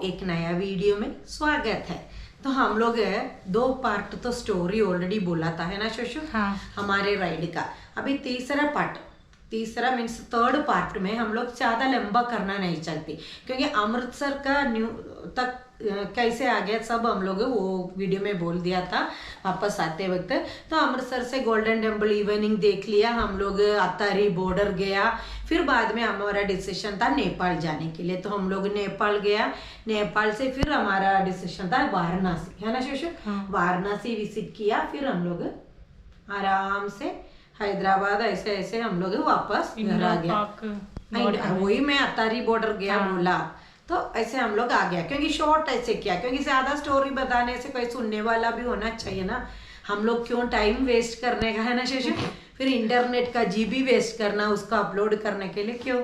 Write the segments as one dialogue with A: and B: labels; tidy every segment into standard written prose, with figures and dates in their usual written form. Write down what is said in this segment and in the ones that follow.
A: एक नया वीडियो में स्वागत है। तो हम लोग दो पार्ट तो स्टोरी ऑलरेडी बोला था है ना शशु।
B: हाँ।
A: हमारे राइड का अभी तीसरा मीन्स थर्ड पार्ट में हम लोग ज़्यादा लंबा करना नहीं चाहते, क्योंकि अमृतसर का न्यू तक कैसे आ गया सब हम लोग वो वीडियो में बोल दिया था वापस आते वक्त। तो अमृतसर से गोल्डन टेम्पल इवनिंग देख लिया हम लोग, अत्तारी बॉर्डर गया, फिर बाद में हमारा डिसीजन था नेपाल जाने के लिए। तो हम लोग नेपाल गया, नेपाल से फिर हमारा डिसीजन था वाराणसी, है ना शशु। वाराणसी विजिट किया, फिर हम लोग आराम से हैदराबाद ऐसे ऐसे हम लोग वापस घर आ गया। वही मैं अत्तारी बॉर्डर गया बोला, तो ऐसे हम लोग आ गया, क्योंकि शॉर्ट ऐसे किया, क्योंकि ज्यादा स्टोरी बताने से कोई सुनने वाला भी होना चाहिए ना। हम लोग क्यों टाइम वेस्ट करने का, है ना शशि। फिर इंटरनेट का जीबी वेस्ट करना उसका अपलोड करने के लिए क्यों।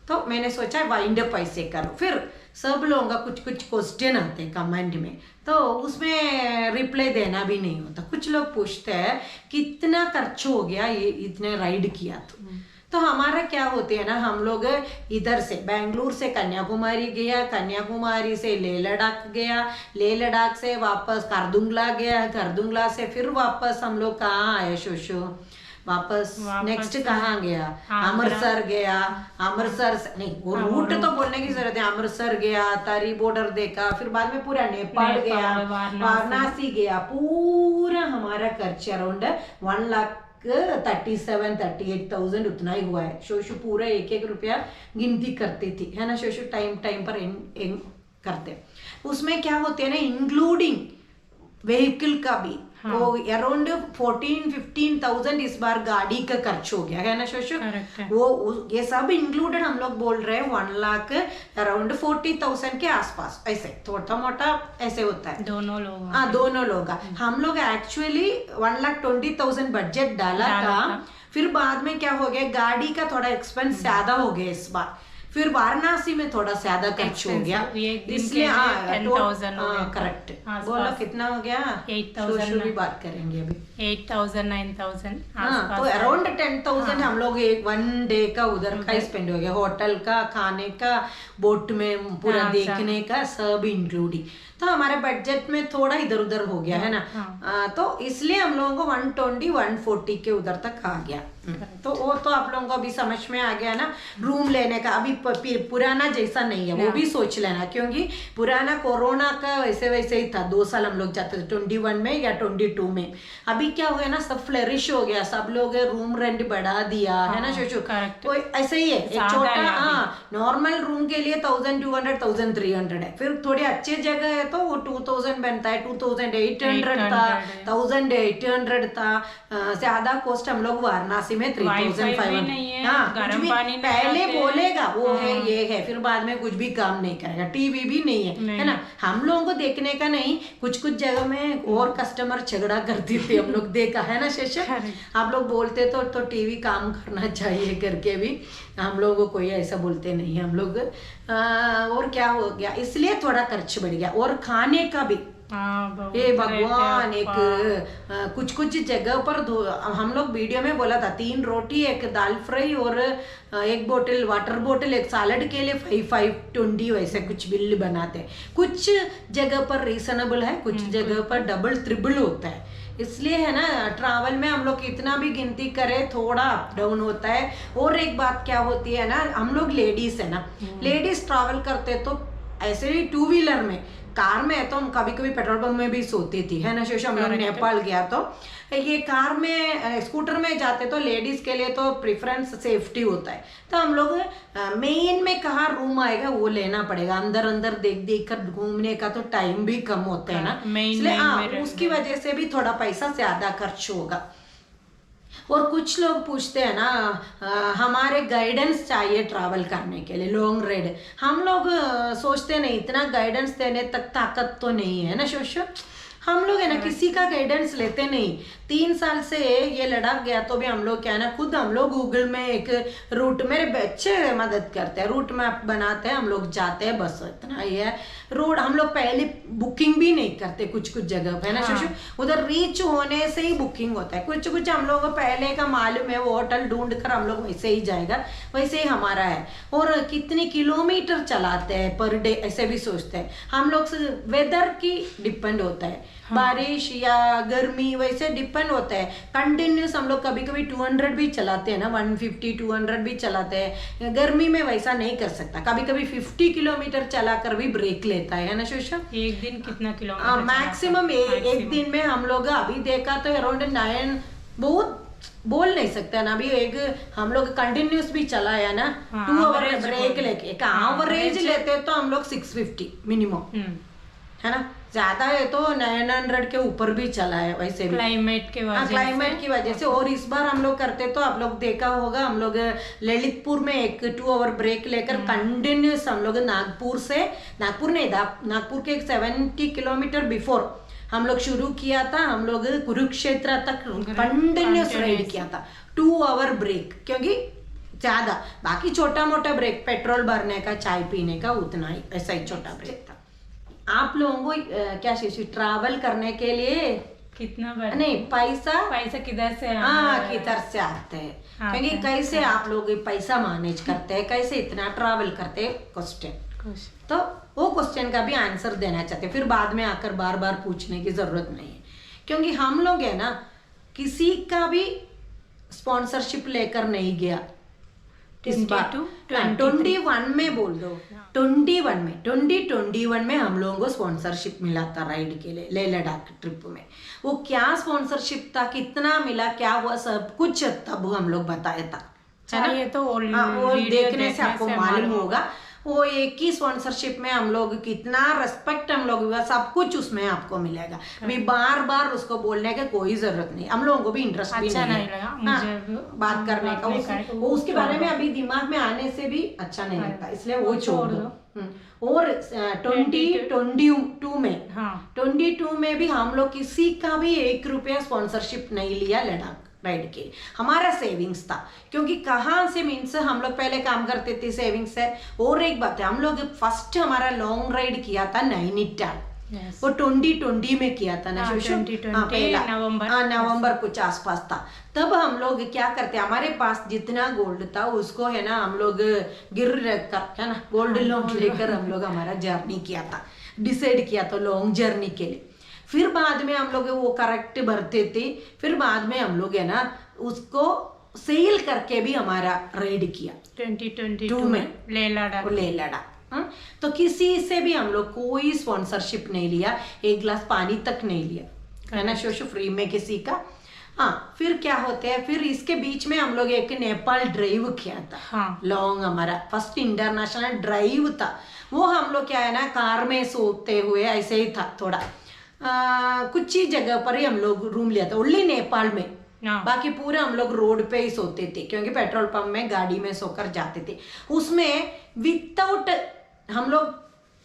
A: तो मैंने सोचा वाइंड अप ऐसे करो। फिर सब लोगों का कुछ कुछ क्वेश्चन आते हैं कमेंट में, तो उसमें रिप्लाई देना भी नहीं होता। कुछ लोग पूछते हैं कितना खर्च हो गया ये इतने राइड किया तो हमारा क्या होते है ना, हम लोग इधर से बेंगलुरु से कन्याकुमारी गया, कन्याकुमारी से लेह लद्दाख गया, लेह लद्दाख से वापस करदुंगला गया, करदुंगला से फिर वापस हम लोग कहाँ आए शोशो, वापस नेक्स्ट कहाँ गया, अमृतसर गया। अमृतसर से नहीं, वो रूट तो बोलने की जरूरत है। अमृतसर गया, तारी बॉर्डर देखा, फिर बाद में पूरा नेपाल गया, वाराणसी गया। पूरा हमारा खर्च अराउंड 1,37,38,000 उतना ही हुआ है। शोशु पूरा एक एक रुपया गिनती करती थी, है ना शोशु। टाइम टाइम पर करते। उसमें क्या होते हैं ना, इंक्लूडिंग व्हीकल का भी वो अराउंड 14-15,000 इस बार गाड़ी का खर्च हो गया, है ना शोशु। वो ये सब इंक्लूडेड हम लोग बोल रहे हैं 1 लाख अराउंड 40,000 के आसपास, ऐसे थोड़ा मोटा ऐसे होता है दोनों लोग। हाँ दोनों लोग। हम लोग एक्चुअली 1,20,000 बजट डाला था। फिर बाद में क्या हो गया, गाड़ी का थोड़ा एक्सपेंस ज्यादा हो गया इस बार। फिर वाराणसी में थोड़ा ज्यादा खर्च हो गया, इसलिए 10,000 करेक्ट बोलो कितना हो गया। 8,000 भी बात करेंगे अभी,
B: 8,000 9,000।
A: हाँ तो अराउंड 10,000 हम लोग एक 1 डे का उधर का स्पेंड हो गया, होटल का, खाने का, बोट में पूरा देखने का सब इंक्लूडिंग। तो हमारे बजट में थोड़ा इधर उधर हो गया, है ना। तो इसलिए हम लोगों को 120-140 के उधर तक आ गया। तो वो तो आप लोगों को अभी समझ में आ गया ना। रूम लेने का अभी पुराना जैसा नहीं है, वो भी सोच लेना, क्योंकि पुराना कोरोना का वैसे वैसे ही था। 2 साल हम लोग जाते थे 21 में या 22 में। अभी क्या हुआ ना, सब फ्लरिश हो गया, सब लोग रूम रेंट बढ़ा दिया, है ना शोशु। तो ऐसे ही है, एक छोटा नॉर्मल रूम के लिए 1,200-1,300 है। फिर थोड़ी अच्छी जगह है तो वो 2,000 बनता है, 2,800 था, 1,800 था। ज्यादा कॉस्ट हम लोग वाराणसी में 3,500। हाँ पहले बोलेगा वो है ये है, फिर बाद में कुछ भी काम नहीं करेगा। टीवी भी नहीं है ना, हम लोगों को देखने का नहीं। कुछ कुछ जगह में और कस्टमर झगड़ा करती थी, हम लोग देखा है ना शेषा। आप लोग बोलते तो टीवी काम करना चाहिए करके भी हम लोगों को कोई ऐसा बोलते नहीं हम लोग। और क्या हो गया, इसलिए थोड़ा खर्च बढ़ गया। और खाने का भी ये भगवान, एक कुछ कुछ जगह पर हम लोग वीडियो में बोला था 3 रोटी, एक दाल फ्राई और एक बोतल वाटर बोतल, एक सैलड के लिए 520 वैसे कुछ बिल बनाते। कुछ जगह पर रीजनेबल है, कुछ जगह पर डबल ट्रिपल होता है। इसलिए है ना, ट्रैवल में हम लोग कितना भी गिनती करें थोड़ा अप डाउन होता है। और एक बात क्या होती है ना, हम लोग लेडीज है ना, लेडीज ट्रैवल करते तो ऐसे ही 2 व्हीलर में, कार में तो हम कभी कभी पेट्रोल पंप में भी सोती थी, है ना शोशा। हम लोग नेपाल गया तो ये कार में स्कूटर में जाते तो लेडीज के लिए तो प्रेफरेंस सेफ्टी होता है। तो हम लोग मेन में कहाँ रूम आएगा वो लेना पड़ेगा, अंदर अंदर देख देख कर घूमने का तो टाइम भी कम होता है ना, इसलिए उसकी वजह से भी थोड़ा पैसा ज्यादा खर्च होगा। और कुछ लोग पूछते हैं ना, हमारे गाइडेंस चाहिए ट्रैवल करने के लिए लॉन्ग राइड। हम लोग सोचते नहीं, इतना गाइडेंस देने तक ताकत तो नहीं है ना शोशो। हम लोग है ना किसी का गाइडेंस लेते नहीं। 3 साल से ये लद्दाख गया तो भी हम लोग क्या है ना, खुद हम लोग गूगल में एक रूट, मेरे बच्चे मदद करते हैं, रूट मैप बनाते हैं, हम लोग जाते हैं, बस इतना ही है। रोड हम लोग पहले बुकिंग भी नहीं करते कुछ जगह पे, है ना शोशु। उधर रीच होने से ही बुकिंग होता है। कुछ हम लोग को पहले का मालूम है, वो होटल ढूंढ कर हम लोग वैसे ही जाएगा, वैसे ही हमारा है। और कितने किलोमीटर चलाते हैं पर डे ऐसे भी सोचते हैं हम लोग। वेदर की डिपेंड होता है, बारिश या गर्मी वैसे डिपेंड होता है। कंटिन्यूस हम लोग कभी कभी 200 भी चलाते हैं ना, 150 200 भी चलाते हैं। गर्मी में वैसा नहीं कर सकता, कभी कभी 50 किलोमीटर चलाकर भी ब्रेक लेता है ना शोशा।
B: एक दिन कितना किलोमीटर?
A: मैक्सिमम एक दिन में हम लोग अभी देखा तो अराउंड 9, बहुत बोल नहीं सकते ना। अभी एक हम लोग कंटिन्यूस भी चलाया ना, 2 आवर ब्रेक लेके एक एवरेज लेते तो हम लोग 650 मिनिमम, है ना। ज्यादा है तो 900 के ऊपर भी चला है वैसे भी,
B: क्लाइमेट
A: की वजह से। और इस बार हम लोग करते तो आप लोग देखा होगा, हम लोग ललितपुर में एक 2 आवर ब्रेक लेकर कंटिन्यूस हम लोग नागपुर के 70 किलोमीटर बिफोर हम लोग शुरू किया था। हम लोग कुरुक्षेत्र तक कंटिन्यूस राइड किया था, 2 आवर ब्रेक, क्योंकि ज्यादा बाकी छोटा मोटा ब्रेक पेट्रोल भरने का, चाय पीने का, उतना ही ऐसा ही छोटा ब्रेक था। आप लोगों को क्या शीशी ट्रैवल करने के लिए
B: कितना
A: नहीं पैसा
B: किधर से?
A: किधर से आते हैं, क्योंकि कैसे आप लोग पैसा मैनेज करते हैं, कैसे इतना ट्रैवल करते हैं, क्वेश्चन। तो वो क्वेश्चन का भी आंसर देना चाहते हैं, फिर बाद में आकर बार बार पूछने की जरूरत नहीं है। क्योंकि हम लोग है ना, किसी का भी स्पॉन्सरशिप लेकर नहीं गया। इस बार 21 में बोल दो, 2021 में हम लोगों को स्पॉन्सरशिप मिला था राइड के लिए, लेह लद्दाख ट्रिप में। वो क्या स्पॉन्सरशिप था, कितना मिला, क्या हुआ, सब कुछ तब हम लोग बताया था, है ना।
B: ये तो
A: वो देखने से आपको मालूम होगा। वो एक ही स्पॉन्सरशिप में हम लोग कितना रेस्पेक्ट हम लोग हुआ, सब कुछ उसमें आपको मिलेगा। अभी बार बार उसको बोलने की कोई जरूरत नहीं, हम लोगों को भी इंटरेस्ट भी नहीं है बात करने का, उसके बारे में अभी दिमाग में आने से भी अच्छा नहीं लगता, इसलिए वो छोड़ दो। और 2022 में भी हम लोग किसी का भी 1 रुपया स्पॉन्सरशिप नहीं लिया लद्दाख राइड के। हमारा सेविंग्स था, क्योंकि कहाँ से मीन्स हम लोग पहले काम करते थे, सेविंग्स है। और एक बात है, हम लोग फर्स्ट हमारा लॉन्ग राइड किया था नैनीताल, वो 2020 में किया था ना, नवंबर कुछ आसपास था। तब हम लोग क्या करते, हमारे पास जितना गोल्ड था उसको है ना, हम लोग गिर रखकर है ना, गोल्ड लोन लेकर हम लोग हमारा जर्नी किया था, डिसाइड किया था लॉन्ग जर्नी के लिए। फिर बाद में हम लोग वो करेक्ट भरते थे, फिर बाद में हम लोग है ना उसको सेल करके भी हमारा राइड किया
B: 2022 में लेह
A: लद्दाख। तो किसी से भी हम लोग कोई स्पॉन्सरशिप नहीं लिया, 1 गिलास पानी तक नहीं लिया, है ना शोशु, फ्री में किसी का। फिर क्या होते हैं, फिर इसके बीच में हम लोग एक नेपाल ड्राइव किया था, लॉन्ग हमारा फर्स्ट इंटरनेशनल ड्राइव था। वो हम लोग क्या है ना, कार में सोते हुए ऐसे ही था, थोड़ा कुछ ही जगह पर ही हम लोग रूम लिया था, ओनली नेपाल में। बाकी पूरे हम लोग रोड पे ही सोते थे, क्योंकि पेट्रोल पंप में गाड़ी में सोकर जाते थे। उसमें विदाउट हम लोग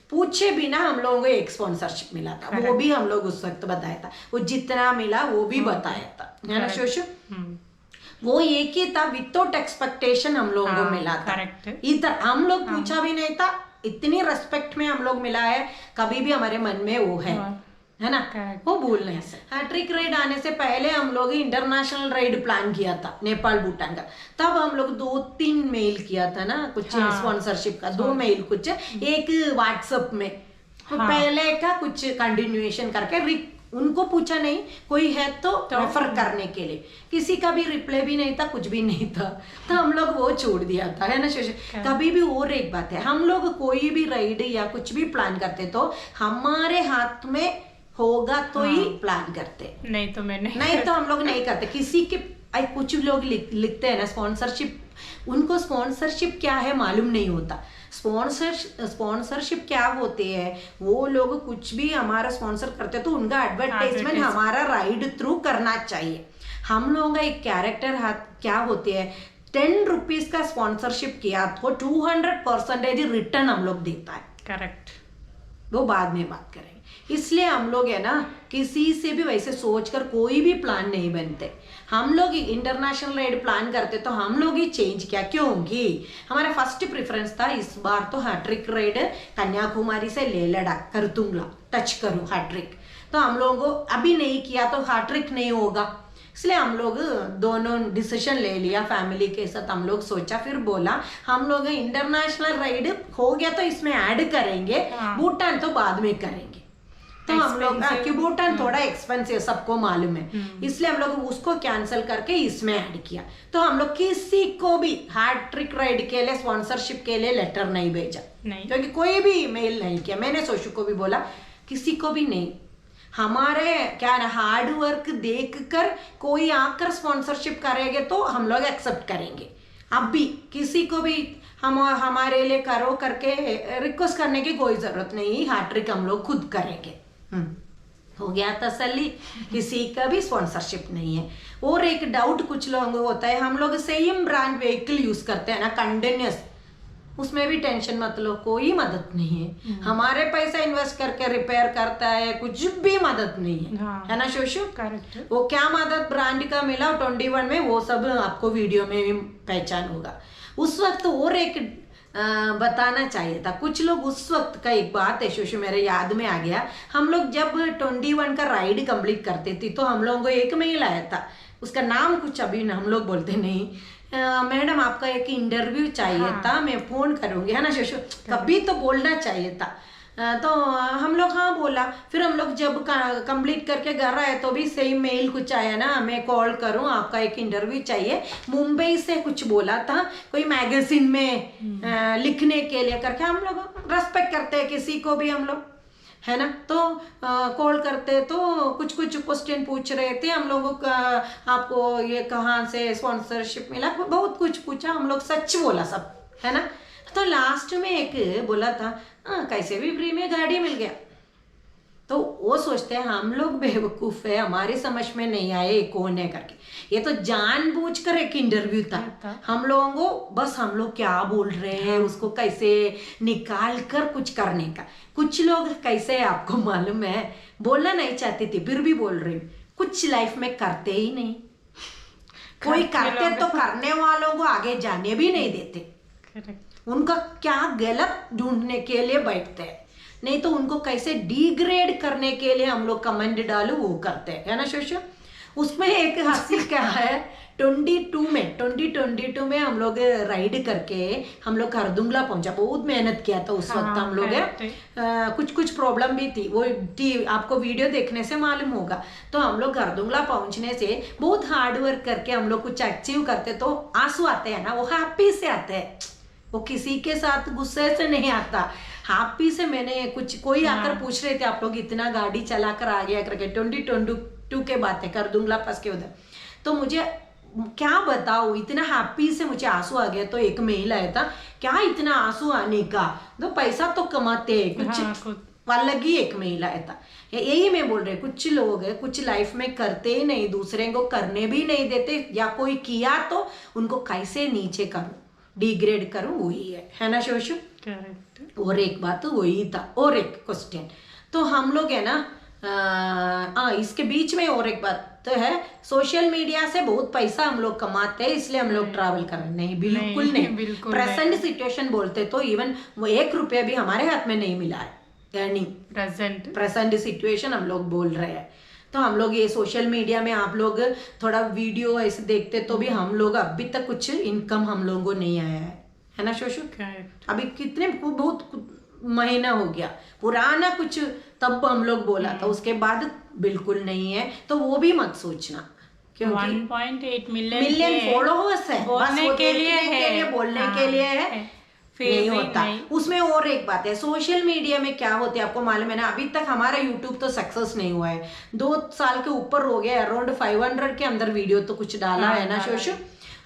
A: पूछे बिना हम लोगों को एक स्पॉन्सरशिप मिला था, वो भी हम लोग उस वक्त बताया था, वो जितना मिला वो भी बताया था, है ना शोशु। वो एक ही था, विदाउट एक्सपेक्टेशन हम लोगों को मिला था। इधर हम लोग पूछा भी नहीं था, इतनी रेस्पेक्ट में हम लोग मिला है, कभी भी हमारे मन में वो है ना, वो भूल नहीं सकते। ट्रिक राइड आने से पहले हम लोग इंटरनेशनल राइड प्लान किया था नेपाल भूटान का, तब हम लोग 2-3 मेल किया था ना, कुछ स्पॉन्सरशिप का 2 मेल, कुछ एक व्हाट्सएप में पहले का कुछ कंटिन्यूएशन करके उनको पूछा नहीं, कोई है तो रेफर करने के लिए, किसी का भी रिप्लाई भी नहीं था, कुछ भी नहीं था, तो हम लोग वो छोड़ दिया था, है ना शोशु। कभी भी और एक बात है, हम लोग कोई भी राइड या कुछ भी प्लान करते तो हमारे हाथ में होगा तो ही प्लान करते, नहीं तो हम लोग नहीं करते। किसी के कुछ लोग लिखते हैं ना स्पॉन्सरशिप, उनको स्पॉन्सरशिप क्या है मालूम नहीं होता। स्पॉन्सरशिप क्या होते हैं, वो लोग कुछ भी हमारा स्पॉन्सर करते तो उनका एडवर्टाइजमेंट हमारा राइड थ्रू करना चाहिए। हम लोगों का एक कैरेक्टर क्या होते हैं, 10 रुपीज का स्पॉन्सरशिप किया तो 200% रिटर्न हम लोग देता है,
B: करेक्ट।
A: वो बाद में बात करेंगे, इसलिए हम लोग है ना किसी से भी वैसे सोचकर कोई भी प्लान नहीं बनते। हम लोग इंटरनेशनल राइड प्लान करते तो हम लोग ही चेंज किया, क्योंकि हमारा फर्स्ट प्रेफरेंस था इस बार तो हैट्रिक राइड कन्याकुमारी से लेह लद्दाख कर दूंगा, टच करूँ हैट्रिक। तो हम लोगों को अभी नहीं किया तो हैट्रिक नहीं होगा, इसलिए हम लोग दोनों डिसीजन ले लिया फैमिली के साथ। हम लोग सोचा, फिर बोला हम लोग इंटरनेशनल राइड हो गया तो इसमें ऐड करेंगे, भूटान तो बाद में करेंगे। तो हम लोग कि भूटान थोड़ा एक्सपेंसिव सबको मालूम है, इसलिए हम लोग उसको कैंसिल करके इसमें ऐड किया। तो हम लोग किसी को भी हैट्रिक राइड के लिए स्पॉन्सरशिप के लिए लेटर नहीं भेजा, क्योंकि कोई भी मेल नहीं किया। मैंने सोशू को भी बोला किसी को भी नहीं, हमारे क्या ना हार्ड वर्क देखकर कोई आकर स्पॉन्सरशिप करेंगे तो हम लोग एक्सेप्ट करेंगे। अब भी किसी को भी हम हमारे लिए करो करके रिक्वेस्ट करने की कोई जरूरत नहीं, हैट्रिक हम लोग खुद करेंगे। हो गया तसल्ली, किसी का भी स्पॉन्सरशिप नहीं है। और एक डाउट कुछ लोगों को होता है, हम लोग सेम ब्रांड व्हीकल यूज करते हैं ना कंटिन्यूस, उसमें भी टेंशन मत लो, कोई मदद नहीं है। हमारे पैसा इन्वेस्ट करके रिपेयर करता है, कुछ भी मदद नहीं है। है ना शोशु?
B: करेक्ट।
A: वो क्या मदद ब्रांड का मिला 21 में, वो सब आपको वीडियो में भी पहचान होगा। उस वक्त और एक बताना चाहिए था, कुछ लोग उस वक्त का एक बात है शोशु मेरे याद में आ गया। हम लोग जब 21 का राइड कंप्लीट करते थे तो हम लोगों को एक मेल आया था, उसका नाम कुछ अभी हम लोग बोलते नहीं, मैडम आपका एक इंटरव्यू चाहिए था, मैं फोन करूंगी, है ना शोशु? कभी तो बोलना चाहिए था। तो हम लोग हाँ बोला। फिर हम लोग जब कंप्लीट करके घर आए तो भी सेम मेल कुछ आया ना, मैं कॉल करूं आपका एक इंटरव्यू चाहिए, मुंबई से कुछ बोला था कोई मैगजीन में लिखने के लिए करके। हम लोग रेस्पेक्ट करते हैं किसी को भी हम लोग, है ना? तो कॉल करते तो कुछ कुछ क्वेश्चन पूछ रहे थे हम लोगों का, आपको ये कहाँ से स्पॉन्सरशिप मिला, बहुत कुछ पूछा। हम लोग सच बोला सब, है ना? तो लास्ट में एक बोला था कैसे भी फ्री में गाड़ी मिल गया। तो वो सोचते हैं हम लोग बेवकूफ़ है, हमारे समझ में नहीं आए कौन है करके। ये तो जानबूझकर एक इंटरव्यू था, हम लोगों को बस हम लोग क्या बोल रहे हैं उसको कैसे निकाल कर कुछ करने का। कुछ लोग कैसे आपको मालूम है, बोलना नहीं चाहती थी फिर भी बोल रही हूँ, कुछ लाइफ में करते ही नहीं। कोई करते तो करने वालों को आगे जाने भी नहीं देते, उनका क्या गलत ढूंढने के लिए बैठते हैं, नहीं तो उनको कैसे डिग्रेड करने के लिए हम लोग कमेंट डालो वो करते हैं, है ना शोशु? उसमें एक हासिल क्या है, 2022 में हम लोग राइड करके हम लोग खरदुंगला पहुंचा। बहुत मेहनत किया था उस वक्त हम लोग, कुछ प्रॉब्लम भी थी, वो आपको वीडियो देखने से मालूम होगा। तो हम लोग खरदुंगला पहुंचने से बहुत हार्ड वर्क करके हम लोग कुछ अचीव करते तो आंसू आते हैं ना, वो हैप्पी से आते हैं, वो किसी के साथ गुस्से से नहीं आता, हैप्पी से। मैंने कुछ कोई आकर पूछ रहे थे आप लोग इतना गाड़ी चला कर आ गया करके, 2022 के बातें कर दूंगला पास के उधर। तो मुझे क्या बताओ, इतना हैप्पी से मुझे आंसू आ गया। तो एक मेल आया था, क्या इतना आंसू आने का, तो पैसा तो कमाते हैं कुछ अलग ही एक मेल आया था। यही मैं बोल रही, कुछ लोग है कुछ लाइफ में करते ही नहीं, दूसरे को करने भी नहीं देते, या कोई किया तो उनको कैसे नीचे करूं, डिग्रेड करूं, वही है ना शोशु? करेक्ट। और एक बात तो वही था, और एक क्वेश्चन तो हम लोग है ना इसके बीच में और एक बात तो है, सोशल मीडिया से बहुत पैसा हम लोग कमाते हैं इसलिए हम लोग ट्रैवल कर रहे हैं, नहीं बिल्कुल नहीं। प्रेजेंट सिचुएशन बोलते तो इवन वो 1 रुपया भी हमारे हाथ में नहीं मिला है, अर्निंग प्रेजेंट सिचुएशन हम लोग बोल रहे हैं। तो हम लोग ये सोशल मीडिया में आप लोग थोड़ा वीडियो ऐसे देखते तो भी हम लोग अभी तक कुछ इनकम हम लोगों को नहीं आया है ना शोशु? अभी कितने बहुत महीना हो गया, पुराना कुछ तब हम लोग बोला था, उसके बाद बिल्कुल नहीं है। तो वो भी मत सोचना, क्योंकि
B: 1.8
A: मिलियन फॉलोअर्स है,
B: बोलने के लिए
A: बोलने के लिए है, नहीं होता। उसमें और एक बात है, सोशल मीडिया में क्या होते हैं आपको मालूम है ना, अभी तक हमारा यूट्यूब तो सक्सेस नहीं हुआ है, 2 साल के ऊपर हो गया, अराउंड 500 के अंदर वीडियो तो कुछ डाला है ना शोशु,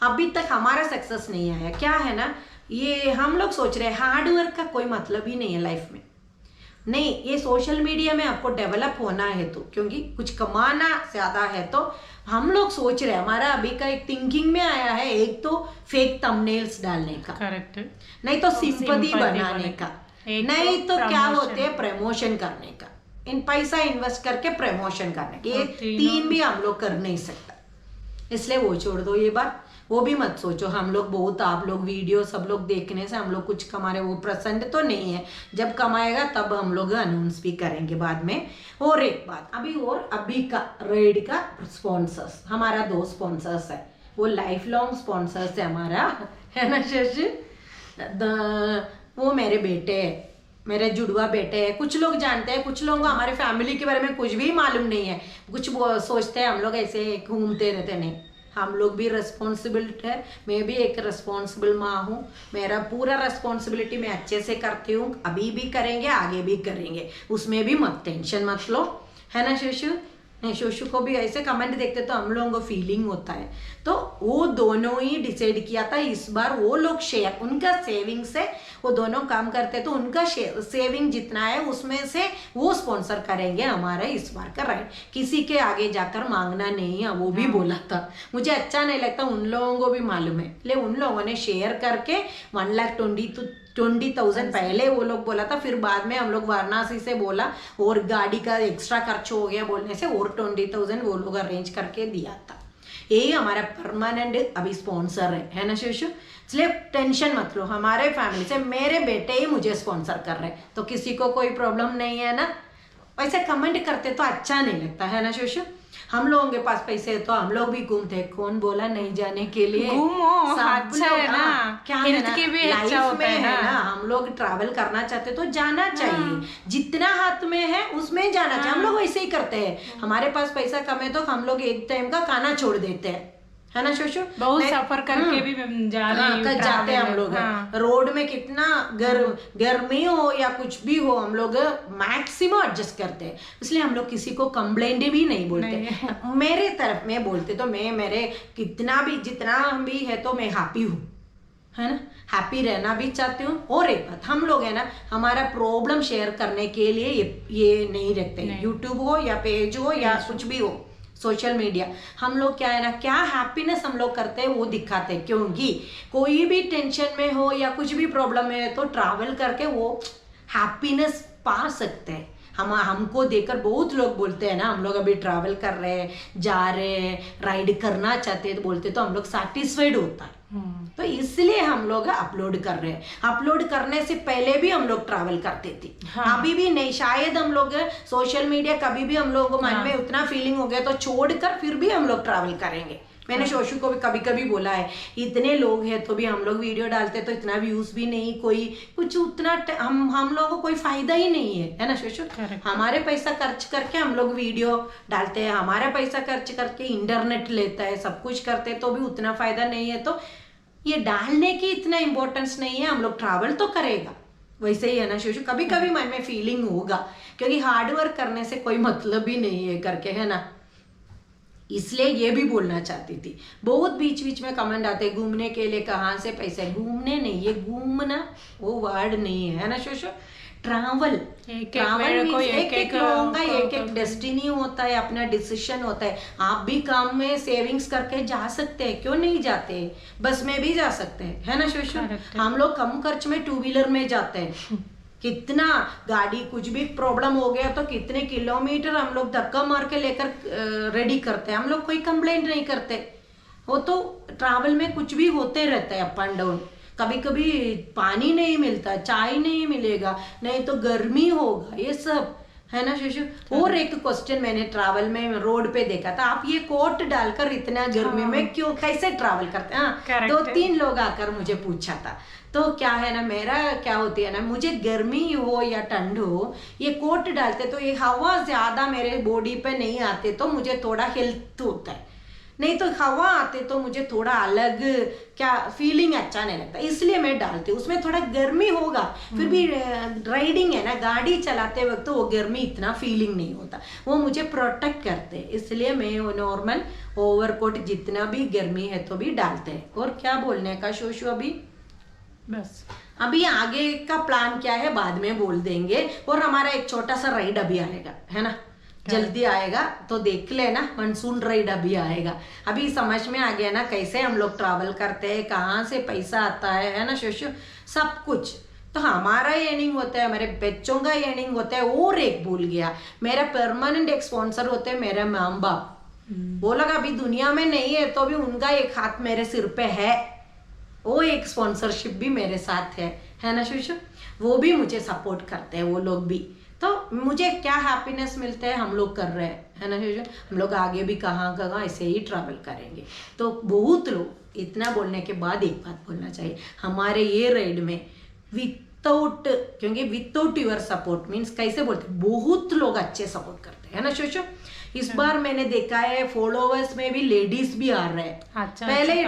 A: अभी तक हमारा सक्सेस नहीं आया। क्या है ना, ये हम लोग सोच रहे हैं हार्ड वर्क का कोई मतलब ही नहीं है लाइफ में, नहीं। ये सोशल मीडिया में आपको डेवलप होना है तो, क्योंकि कुछ कमाना ज्यादा है तो हम लोग सोच रहे हैं, हमारा अभी का एक थिंकिंग में आया है, एक तो फेक थंबनेल्स डालने का, करेक्ट, नहीं तो सिंपैथी बनाने का, नहीं तो क्या होते हैं प्रमोशन करने का। इन पैसा इन्वेस्ट करके प्रमोशन करने ये तीन भी हम लोग कर नहीं सकता, इसलिए वो छोड़ दो ये बात। वो भी मत सोचो हम लोग बहुत आप लोग वीडियो सब लोग देखने से हम लोग कुछ कमा रहे, वो पसंद तो नहीं है, जब कमाएगा तब हम लोग अनाउंस भी करेंगे बाद में। और एक बात अभी का रेड का स्पॉन्सर्स, हमारा 2 स्पॉन्सर्स है, वो लाइफ लॉन्ग स्पॉन्सर्स है हमारा, है ना शशि? वो मेरे बेटे है, मेरे जुड़वा बेटे हैं। कुछ लोग जानते हैं, कुछ लोगों को हमारे फैमिली के बारे में कुछ भी मालूम नहीं है, कुछ सोचते हैं हम लोग ऐसे घूमते रहते, नहीं, हम लोग भी रिस्पॉन्सिबल है। मैं भी एक रिस्पॉन्सिबल माँ हूँ, मेरा पूरा रिस्पॉन्सिबिलिटी मैं अच्छे से करती हूँ, अभी भी करेंगे आगे भी करेंगे, उसमें भी मत टेंशन मत लो, है ना शशु? नहीं, शोशु को भी ऐसे कमेंट देखते तो हम लोगों को फीलिंग होता है, तो वो दोनों ही डिसाइड किया था इस बार, वो लोग शेयर, उनका सेविंग से वो दोनों काम करते तो उनका सेविंग जितना है उसमें से वो स्पॉन्सर करेंगे हमारा इस बार का राइड, किसी के आगे जाकर मांगना नहीं है, वो भी बोला था। मुझे अच्छा नहीं लगता, उन लोगों को भी मालूम है, ले उन लोगों ने शेयर करके 1,20,000 पहले वो लोग बोला था, फिर बाद में हम लोग वाराणसी से बोला और गाड़ी का एक्स्ट्रा खर्च हो गया बोलने से और 20,000 वो लोग अरेंज करके दिया था। यही हमारा परमानेंट अभी स्पॉन्सर है ना शिशु? इसलिए टेंशन मत लो, हमारे फैमिली से मेरे बेटे ही मुझे स्पॉन्सर कर रहे हैं, तो किसी को कोई प्रॉब्लम नहीं है ना। वैसे कमेंट करते तो अच्छा नहीं लगता है ना शिशु? हम लोगों के पास पैसे है तो हम लोग भी घूमते, कौन बोला नहीं जाने के लिए?
B: घूमो, अच्छा है ना,
A: क्या
B: हेल्थ के भी अच्छा होता है ना।
A: हम लोग ट्रैवल करना चाहते तो जाना चाहिए, जितना हाथ में है उसमें जाना चाहिए। हम लोग वैसे ही करते हैं, हमारे पास पैसा कम है तो हम लोग एक टाइम का खाना छोड़ देते हैं, है ना शोशु?
B: बहुत सफर करके भी
A: जाते हैं हम लोग। रोड में कितना गर्मी हो या कुछ भी हो हम लोग मैक्सिमम एडजस्ट करते हैं, इसलिए हम लोग किसी को कंप्लेंट भी नहीं बोलते। मेरे तरफ में बोलते तो मैं मेरे जितना भी है तो मैं हैप्पी हूँ, है ना, हैप्पी रहना भी चाहती हूँ। और एक बात, हम लोग है ना हमारा प्रॉब्लम शेयर करने के लिए ये नहीं रखते, यूट्यूब हो या पेज हो या कुछ भी हो, सोशल मीडिया, हम लोग क्या है ना, क्या हैप्पीनेस हम लोग करते हैं वो दिखाते हैं, क्योंकि कोई भी टेंशन में हो या कुछ भी प्रॉब्लम है तो ट्रैवल करके वो हैप्पीनेस पा सकते हैं। हमको देखकर बहुत लोग बोलते हैं ना, हम लोग अभी ट्रैवल कर रहे हैं, जा रहे हैं, राइड करना चाहते हैं तो बोलते तो हम लोग सैटिस्फाइड होता है। तो इसलिए हम लोग अपलोड कर रहे हैं। अपलोड करने से पहले भी हम लोग ट्रैवल करते थे, अभी भी नहीं, शायद हम लोग सोशल मीडिया कभी भी हम लोग मन में उतना फीलिंग हो गया तो छोड़कर फिर भी हम लोग ट्रैवल करेंगे। मैंने शोशु को भी कभी कभी बोला है, इतने लोग हैं तो भी हम लोग वीडियो डालते तो इतना व्यूज भी नहीं, कोई कुछ उतना हम लोगों को कोई फायदा ही नहीं है ना शोशु? हमारे पैसा खर्च करके हम लोग वीडियो डालते हैं, हमारा पैसा खर्च करके इंटरनेट लेता है, सब कुछ करते तो भी उतना फायदा नहीं है, तो ये डालने की इतना इम्पोर्टेंस नहीं है। हम लोग ट्रैवल तो करेगा, वैसे ही है ना शोशु? कभी कभी मन में फीलिंग होगा, क्योंकि हार्ड वर्क करने से कोई मतलब ही नहीं है करके, है ना? इसलिए ये भी बोलना चाहती थी। बहुत बीच बीच में कमेंट आते, घूमने के लिए कहाँ से पैसे? घूमने नहीं, ये घूमना वो वर्ड नहीं है ना शोशु? ट्रैवल एक लोगों का एक डेस्टिनी होता है, अपना डिसीजन होता है। आप भी काम में सेविंग्स करके जा सकते हैं, क्यों नहीं जाते? बस में भी जा सकते हैं, है ना शोशु? हम लोग कम खर्च में 2 व्हीलर में जाते हैं, कितना गाड़ी कुछ भी प्रॉब्लम हो गया तो कितने किलोमीटर हम लोग धक्का मार के लेकर रेडी करते हैं, हम लोग कोई कंप्लेंट नहीं करते। वो तो ट्रैवल में कुछ भी होते रहता है, अप एंड डाउन, कभी कभी पानी नहीं मिलता, चाय नहीं मिलेगा, नहीं तो गर्मी होगा, ये सब है ना शिशु? और एक क्वेश्चन मैंने ट्रैवल में रोड पे देखा था, आप ये कोट डालकर इतना गर्मी में क्यों, कैसे ट्रैवल करते हैं? 2-3 लोग आकर मुझे पूछा था। तो क्या है ना, मेरा क्या होती है ना, मुझे गर्मी हो या ठंड हो, ये कोट डालते तो ये हवा ज्यादा मेरे बॉडी पे नहीं आते तो मुझे थोड़ा हेल्थ होता है, नहीं तो हवा आते तो मुझे थोड़ा अलग क्या फीलिंग अच्छा नहीं लगता, इसलिए मैं डालती हूँ। उसमें थोड़ा गर्मी होगा, फिर भी राइडिंग है ना, गाड़ी चलाते वक्त तो वो गर्मी इतना फीलिंग नहीं होता, वो मुझे प्रोटेक्ट करते हैं, इसलिए मैं नॉर्मल ओवरकोट जितना भी गर्मी है तो भी डालते हैं। और क्या बोलने का शोशु? अभी बस अभी आगे का प्लान क्या है बाद में बोल देंगे। और हमारा एक छोटा सा राइड अभी आएगा, है ना, जल्दी आएगा, तो देख लेना, मानसून राइड अभी आएगा। अभी समझ में आ गया ना कैसे हम लोग ट्रैवल करते हैं, कहाँ से पैसा आता है ना शोशु? सब कुछ तो हमारा अर्निंग होता है, हमारे बच्चों का अर्निंग होता है। और एक भूल गया, मेरा परमानेंट एक स्पॉन्सर होते हैं मेरे माँ बाप। वो लोग अभी दुनिया में नहीं है तो भी उनका एक हाथ मेरे सिर पे है, वो एक स्पॉन्सरशिप भी मेरे साथ है ना शुशु। वो भी मुझे सपोर्ट करते हैं वो लोग भी। तो मुझे क्या हैप्पीनेस मिलता है, हम लोग कर रहे हैं, है ना शुशु। हम लोग आगे भी कहाँ कहाँ ऐसे ही ट्रैवल करेंगे। तो बहुत लोग, इतना बोलने के बाद एक बात बोलना चाहिए, हमारे ये राइड में विदाउट, क्योंकि विदाउट योर सपोर्ट मीन्स कैसे बोलते, बहुत लोग अच्छे सपोर्ट करते हैं ना शुशु। इस बार मैंने देखा है फॉलोवर्स में भी लेडीज भी आ रहे हैं।
B: अच्छा,
A: पहले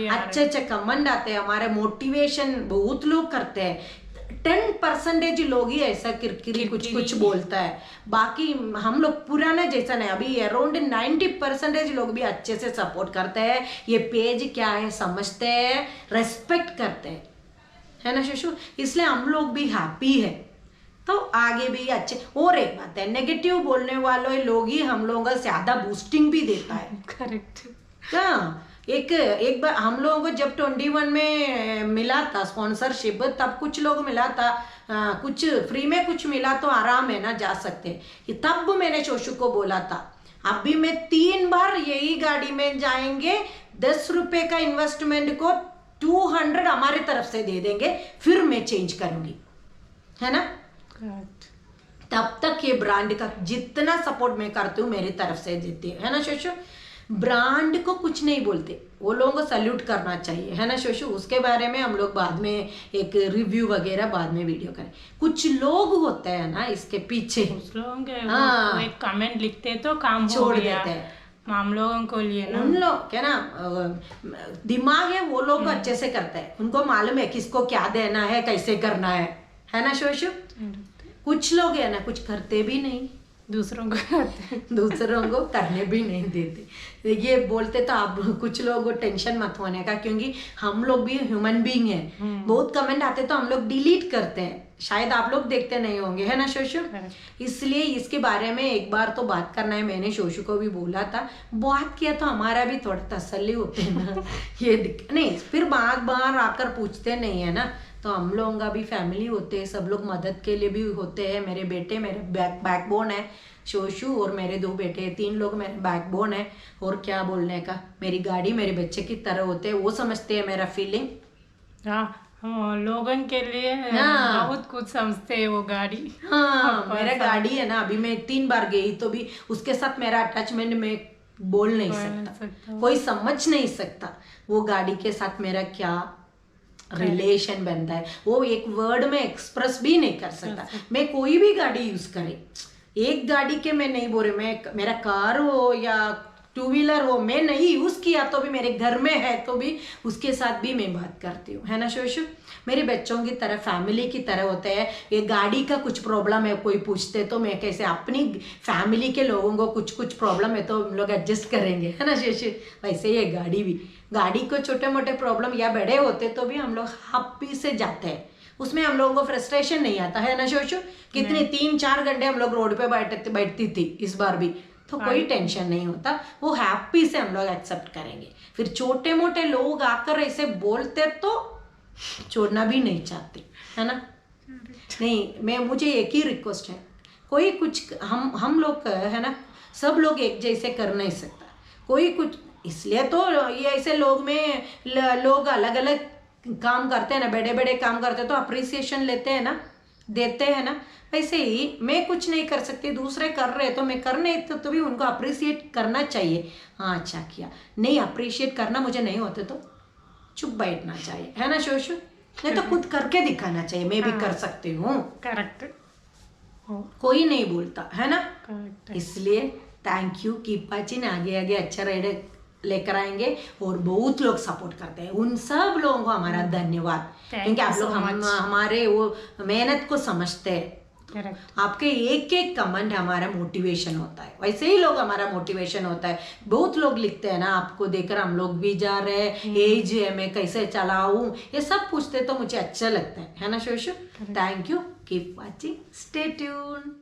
B: अच्छे
A: अच्छे कमेंट आते हैं, हमारे मोटिवेशन बहुत लोग करते हैं। 10% लोग ही ऐसा किरकिरी कुछ बोलता है, बाकी हम लोग पुराना जैसा नहीं, अभी अराउंड 90% लोग भी अच्छे से सपोर्ट करते हैं। ये पेज क्या है समझते हैं, रेस्पेक्ट करते हैं, है ना शुशु। इसलिए हम लोग भी हैप्पी है, तो आगे भी अच्छे। और एक बात है, नेगेटिव बोलने वाले लोग ही हम लोगों को ज्यादा बूस्टिंग भी देता है।
B: करेक्ट।
A: हाँ, एक बार हम लोगों को जब 21 में मिला था स्पॉन्सरशिप, तब कुछ लोग मिला था, कुछ फ्री में कुछ मिला तो आराम है ना, जा सकते हैं। तब मैंने शोशु को बोला था, अभी मैं 3 बार यही गाड़ी में जाएंगे, 10 रुपए का इन्वेस्टमेंट को 200 हमारे तरफ से दे देंगे, फिर मैं चेंज करूंगी, है ना। तब तक ये ब्रांड का जितना सपोर्ट मैं करती हूँ मेरी तरफ से देती है ना शोशु। ब्रांड को कुछ नहीं बोलते, वो लोगों को सल्यूट करना चाहिए, है ना शोशु। उसके बारे में हम लोग बाद में एक रिव्यू वगैरह बाद में वीडियो करें। कुछ लोग होते हैं ना इसके पीछे,
B: हाँ, एक कमेंट लिखते तो काम
A: छोड़ देते हैं,
B: हम लोगों को लिए ना,
A: उन लोग क्या ना दिमाग है, वो लोग अच्छे से करते हैं, उनको मालूम है किसको क्या देना है, कैसे करना है ना शोशु। कुछ लोग है ना कुछ करते भी नहीं, दूसरों को करने भी नहीं देते। ये बोलते तो आप कुछ लोगों को टेंशन मत होने का, क्योंकि हम लोग भी ह्यूमन बीइंग है। बहुत कमेंट आते तो हम लोग डिलीट करते हैं, शायद आप लोग देखते नहीं होंगे, है ना शोशु। इसलिए इसके बारे में एक बार तो बात करना है, मैंने शोशु को भी बोला था, बात किया तो हमारा भी थोड़ा तसल्ली होते है ना। ये नहीं, फिर बार आकर पूछते नहीं है ना। तो हम लोगों का भी फैमिली होते हैं, सब लोग मदद के लिए भी होते हैं। मेरे बेटे मेरे बैकबोन है, शोशु और मेरे 2 बेटे, 3 लोग मेरे बैकबोन है। और क्या बोलने का, मेरी गाड़ी मेरे बच्चे की तरह होते हैं, वो समझते हैं मेरा फीलिंग।
B: हाँ, लोगों के लिए बहुत कुछ समझते हैं वो गाड़ी।
A: हाँ, मेरा गाड़ी है ना, अभी मैं 3 बार गई तो भी उसके साथ मेरा अटैचमेंट में बोल नहीं सकता, कोई समझ नहीं सकता वो गाड़ी के साथ मेरा क्या रिलेशन बनता है, वो एक वर्ड में एक्सप्रेस भी नहीं कर सकता। मैं कोई भी गाड़ी यूज करे, एक गाड़ी के मैं नहीं बोल रही, मैं मेरा कार हो या 2 व्हीलर हो, मैं नहीं यूज किया तो भी मेरे घर में है तो भी उसके साथ भी मैं बात करती हूँ, है ना शोशु। मेरे बच्चों की तरह, फैमिली की तरह होते हैं। ये गाड़ी का कुछ प्रॉब्लम है कोई पूछते तो मैं कैसे, अपनी फैमिली के लोगों को कुछ प्रॉब्लम है तो हम लोग एडजस्ट करेंगे, है ना शोशु। वैसे ये गाड़ी को छोटे मोटे प्रॉब्लम या बड़े होते तो भी हम लोग हैप्पी से जाते हैं, उसमें हम लोगों को फ्रस्ट्रेशन नहीं आता, है ना शोशु। कितने 3-4 घंटे हम लोग रोड पे बैठती थी इस बार भी, तो कोई टेंशन नहीं होता, वो हैप्पी से हम लोग एक्सेप्ट करेंगे। फिर छोटे मोटे लोग आकर ऐसे बोलते तो छोड़ना भी नहीं चाहते, है ना। नहीं, मुझे एक ही रिक्वेस्ट है, कोई कुछ हम लोग है ना, सब लोग एक जैसे कर नहीं सकता, कोई कुछ। इसलिए तो ये ऐसे लोग अलग अलग काम करते हैं ना, बड़े बड़े काम करते हैं तो अप्रिसिएशन लेते हैं ना, देते हैं ना। वैसे ही मैं कुछ नहीं कर सकती, दूसरे कर रहे तो मैं कर नहीं तो भी उनको अप्रिसिएट करना चाहिए। हाँ, अच्छा किया, नहीं अप्रिशिएट करना मुझे नहीं होते तो चुप बैठना चाहिए, है ना शोशु। नहीं तो खुद करके दिखाना चाहिए, मैं भी कर सकती हूँ।
B: करेक्ट,
A: कोई नहीं बोलता, है ना। इसलिए थैंक यू, कीप वाचिंग, आगे अच्छा राइड लेकर आएंगे और बहुत लोग सपोर्ट करते हैं, उन सब लोगों को हमारा धन्यवाद, क्योंकि आप लोग हमारे वो मेहनत को समझते हैं। आपके एक एक कमेंट हमारा मोटिवेशन होता है, वैसे ही लोग हमारा मोटिवेशन होता है। बहुत लोग लिखते हैं ना, आपको देखकर हम लोग भी जा रहे हैं, एज है मैं कैसे चलाऊं, ये सब पूछते तो मुझे अच्छा लगता है ना शोशु। Thank you, keep watching, stay tune.